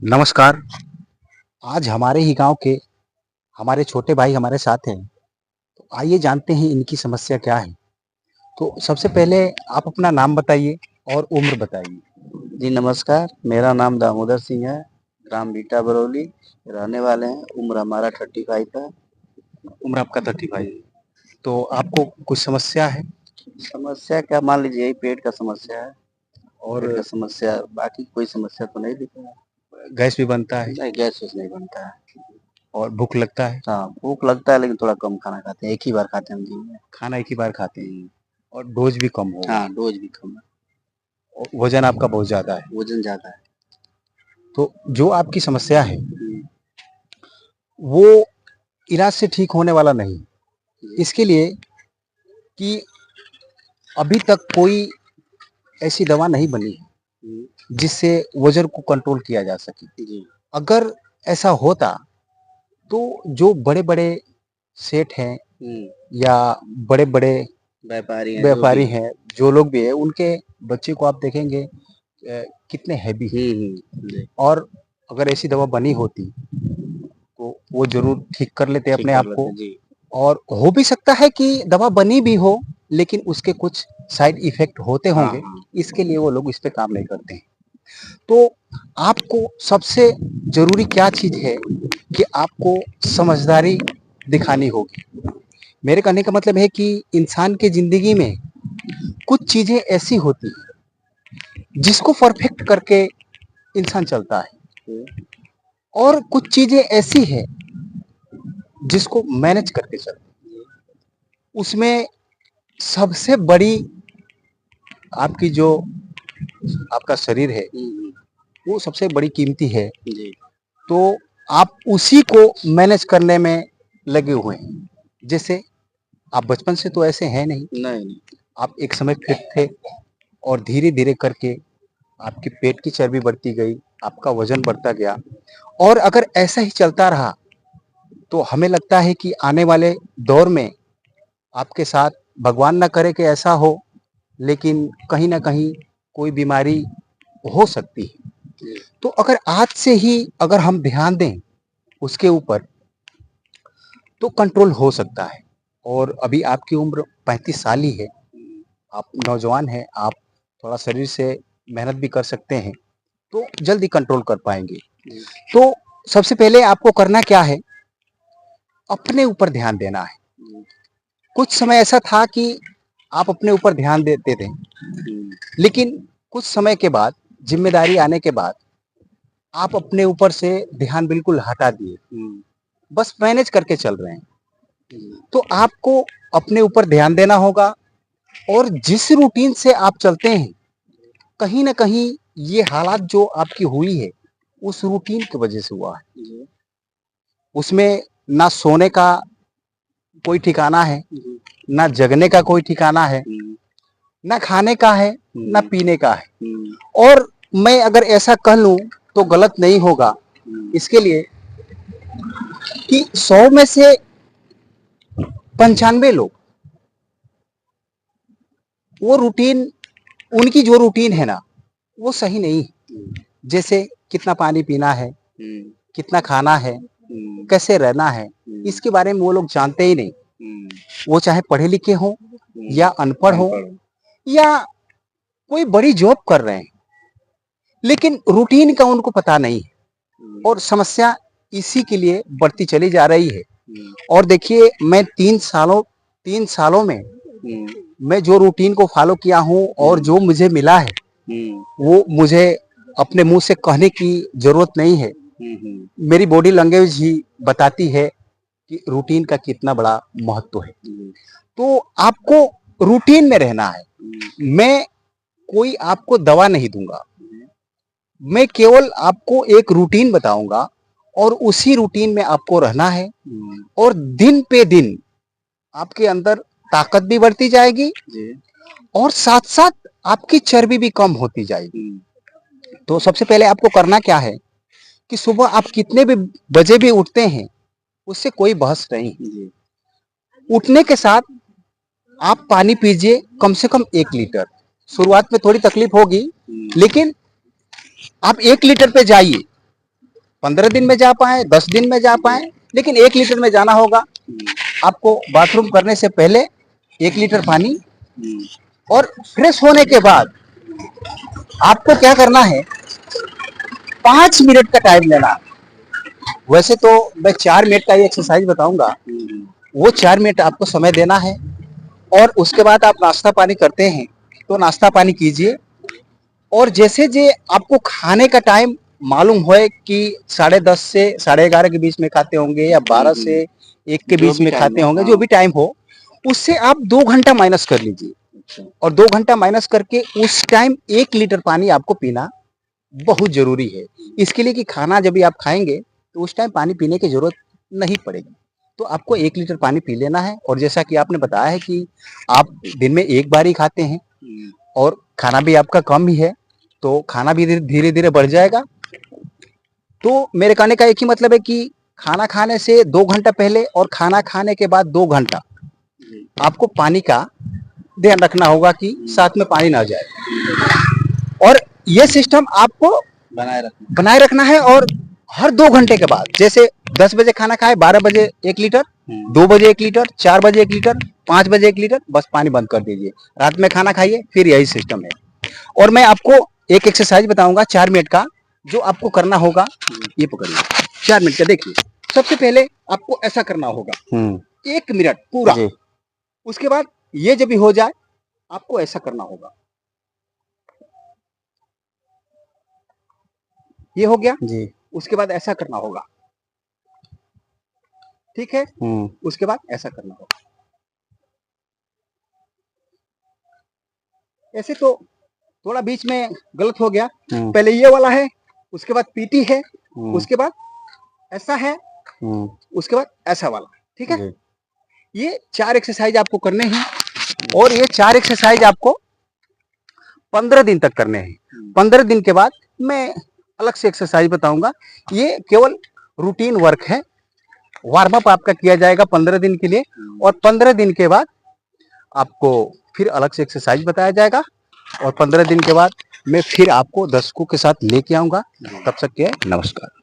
नमस्कार। आज हमारे ही गांव के हमारे छोटे भाई हमारे साथ हैं। तो आइए जानते हैं इनकी समस्या क्या है। तो सबसे पहले आप अपना नाम बताइए और उम्र बताइए। जी नमस्कार, मेरा नाम दामोदर सिंह है, ग्राम बीटा बरौली रहने वाले हैं। उम्र हमारा 35 है। उम्र आपका 35। तो आपको कुछ समस्या है? समस्या क्या, मान लीजिए यही पेट का समस्या है। और पेट का समस्या, बाकी कोई समस्या तो नहीं दिख रहा है। गैस भी बनता है नहीं, गैस वैस नहीं बनता है। और भूख लगता है? हाँ, भूख लगता है लेकिन थोड़ा कम खाना खाते हैं, एक ही बार खाते हैं हम दिन में। खाना एक ही बार खाते हैं और डोज भी कम होगा। हाँ, डोज भी कम है। और वजन आपका बहुत ज्यादा है। वजन ज्यादा है। तो जो आपकी समस्या है जी, वो इलाज से ठीक होने वाला नहीं। इसके लिए कि अभी तक कोई ऐसी दवा नहीं बनी है जी, जिससे वजन को कंट्रोल किया जा सके। जी, अगर ऐसा होता तो जो बड़े-बड़े सेठ हैं हम्म, या बड़े-बड़े व्यापारी हैं जो भी व्यापारी हैं। हैं, जो लोग भी हैं, उनके बच्चे को आप देखेंगे कितने हैवी हैं। जी, और अगर ऐसी दवा बनी होती तो वो ज़रूर ठीक कर लेते ठीक अपने कर आप लेते को। हैं। जी, और हो भी सकता है कि दवा बनी भी हो, लेकिन उसके कुछ साइड इफ़ेक्ट होते हाँ, होंगे, हाँ, इसके लिए वो लोग इस पे काम नहीं करते हैं। तो आपको सबसे ज़रूरी क्या चीज़ है कि आपको समझदारी दिखानी होगी। मेरे कहने का मतलब है कि इंसान की ज़िंदगी में कुछ चीज़ें ऐसी होती हैं जिसको परफेक्ट करके इंसान चलता है और कुछ चीज़ें ऐसी हैं जिसको मैनेज करके चलता है। उसमें सबसे बड़ी आपकी जो आपका शरीर है हम्म, वो सबसे बड़ी कीमती है। जी, तो आप उसी को मैनेज करने में लगे हुए हैं। जैसे आप बचपन से तो ऐसे हैं नहीं। नहीं, नहीं, आप एक समय फिट थे और धीरे-धीरे करके आपके पेट की चर्बी बढ़ती गई, आपका वज़न बढ़ता गया और अगर ऐसा ही चलता रहा, तो हमें लगता है कि आने वाले दौर में आपके साथ भगवान ना करे कि ऐसा हो, लेकिन कहीं न कहीं कोई बीमारी हो सकती है। जी, तो अगर आज से ही अगर हम ध्यान दें उसके ऊपर, तो कंट्रोल हो सकता है। और अभी आपकी उम्र 35 साल ही है, आप नौजवान हैं, आप थोड़ा शरीर से मेहनत भी कर सकते हैं, तो जल्दी कंट्रोल कर पाएँगे। जी, तो सबसे पहले आपको करना क्या है, अपने ऊपर ध्यान देना है। जी, कुछ समय ऐसा था कि आप अपने ऊपर ध्यान देते थे, लेकिन कुछ समय के बाद, ज़िम्मेदारी आने के बाद, आप अपने ऊपर से ध्यान बिल्कुल हटा दिए, हुँ, बस मैनेज करके चल रहे हैं। जी, तो आपको अपने ऊपर ध्यान देना होगा और जिस रूटीन से आप चलते हैं, कहीं न कहीं ये हालात जो आपकी हुई है, उस रूटीन की वजह से हुआ है। जी, उसमें ना सोने का कोई ठिकाना है, जी, ना जगने का कोई ठिकाना है, हुँ, ना खाने का है, ना हुँ, पीने का है। हुँ, और मैं अगर ऐसा कह लूँ तो गलत नहीं होगा हुँ, इसके लिए कि 100 में से 95 लोग वो रूटीन उनकी जो रूटीन है ना, वो सही नहीं है। जैसे कितना पानी पीना है, हुँ, कितना खाना है, हुँ, कैसे रहना है, हुँ, इसके बारे में वो लोग जानते ही नहीं। हुँ, वो चाहे पढ़े लिखे हों या हुँ, अनपढ़ हों अनपढ़, या कोई बड़ी जॉब कर रहे हैं, लेकिन रूटीन का उनको पता नहीं है हुँ, और समस्या इसी के लिए बढ़ती चली जा रही है। हुँ, और देखिए मैं 3 सालों में हुँ, मैं जो रूटीन को फॉलो किया हूँ और हुँ, जो मुझे मिला है, हुँ, वो मुझे अपने मुँह से कहने की ज़रूरत नहीं है। हुँ, हुँ, मेरी बॉडी लैंग्वेज ही बताती है कि रूटीन का कितना बड़ा महत्व है। जी, तो आपको रूटीन में रहना है। हुँ, मैं कोई आपको दवा नहीं दूँगा। हुँ, मैं केवल आपको एक रूटीन बताऊँगा और उसी रूटीन में आपको रहना है हुँ, और दिन पे दिन आपके अंदर ताकत भी बढ़ती जाएगी जी, और साथ-साथ आपकी चर्बी भी कम होती जाएगी। हुँ, तो सबसे पहले आपको करना क्या है कि सुबह आप कितने भी बजे भी उठते हैं, उससे कोई बहस नहीं। जी, उठने के साथ आप पानी पीजिए कम से कम 1 लीटर। शुरुआत में थोड़ी तकलीफ होगी, हुँ, लेकिन आप 1 लीटर पे जाइए 15 दिन में जा पाए, 10 दिन में जा पाए, लेकिन 1 लीटर में जाना होगा। आपको बाथरूम करने से पहले 1 लीटर पानी, और फ्रेश होने के बाद आपको क्या करना है, 5 मिनट का टाइम लेना है। वैसे तो मैं 4 मिनट का ये एक्सरसाइज बताऊंगा, वो 4 मिनट आपको समय देना है। और उसके बाद आप नाश्ता पानी करते हैं तो नाश्ता पानी कीजिए, और जैसे जे आपको खाने का टाइम मालूम होए कि 10:30 से 11:30 के बीच में खाते होंगे, या 12 से 1 के जो बीच भी में टाइम खाते हो, होंगे, हाँ। जो भी टाइम हो, उससे आप 2 घंटा माइनस कर लीजिए। अच्छा। और 2 घंटा माइनस करके उस टाइम 1 लीटर पानी आपको पीना बहुत जरूरी है। इसके लिए कि खाना जब भी आप खाएंगे तो उस टाइम पानी पीने की जरूरत नहीं पड़ेगी। तो आपको 1 लीटर पानी पी लेना है। और जैसा कि आपने बताया है कि आप दिन में 1 बार ही खाते हैं, और खाना भी आपका कम ही है, तो खाना भी धीरे धीरे बढ़ जाएगा। तो मेरे कहने का एक ही मतलब है कि खाना खाने से 2 घंटा पहले और खाना खाने के बाद 2 घंटा आपको पानी का ध्यान रखना होगा कि साथ में पानी ना जाए। और ये सिस्टम आपको बनाए रखना है। और हर 2 घंटे के बाद, जैसे 10 बजे खाना खाए, 12 बजे 1 लीटर, 2 बजे 1 लीटर, 4 बजे 1 लीटर, 5 बजे 1 लीटर, बस पानी बंद कर दीजिए। रात में खाना खाइए, फिर यही सिस्टम है। और मैं आपको एक एक्सरसाइज बताऊंगा 4 मिनट का, जो आपको करना होगा। ये पकड़िए, 4 मिनट का देखिए। सबसे पहले आपको ऐसा करना होगा, 1 मिनट पूरा। उसके बाद ये जब भी हो जाए, आपको ऐसा करना होगा। ये हो गया जी। उसके बाद ऐसा करना होगा, ठीक है। उसके बाद ऐसा करना होगा। ऐसे तो थोड़ा बीच में गलत हो गया। पहले ये वाला है, उसके बाद पीटी है, उसके बाद ऐसा है, उसके बाद ऐसा वाला, ठीक है। ये 4 एक्सरसाइज आपको करने हैं, और ये 4 एक्सरसाइज आपको 15 दिन तक करने हैं। 15 दिन के बाद मैं अलग से एक्सरसाइज बताऊंगा। ये केवल रूटीन वर्क है, वार्म अप आपका किया जाएगा 15 दिन के लिए। और 15 दिन के बाद आपको फिर अलग से एक्सरसाइज बताया जाएगा। और 15 दिन के बाद मैं फिर आपको दर्शकों के साथ लेके आऊंगा। तब तक के नमस्कार।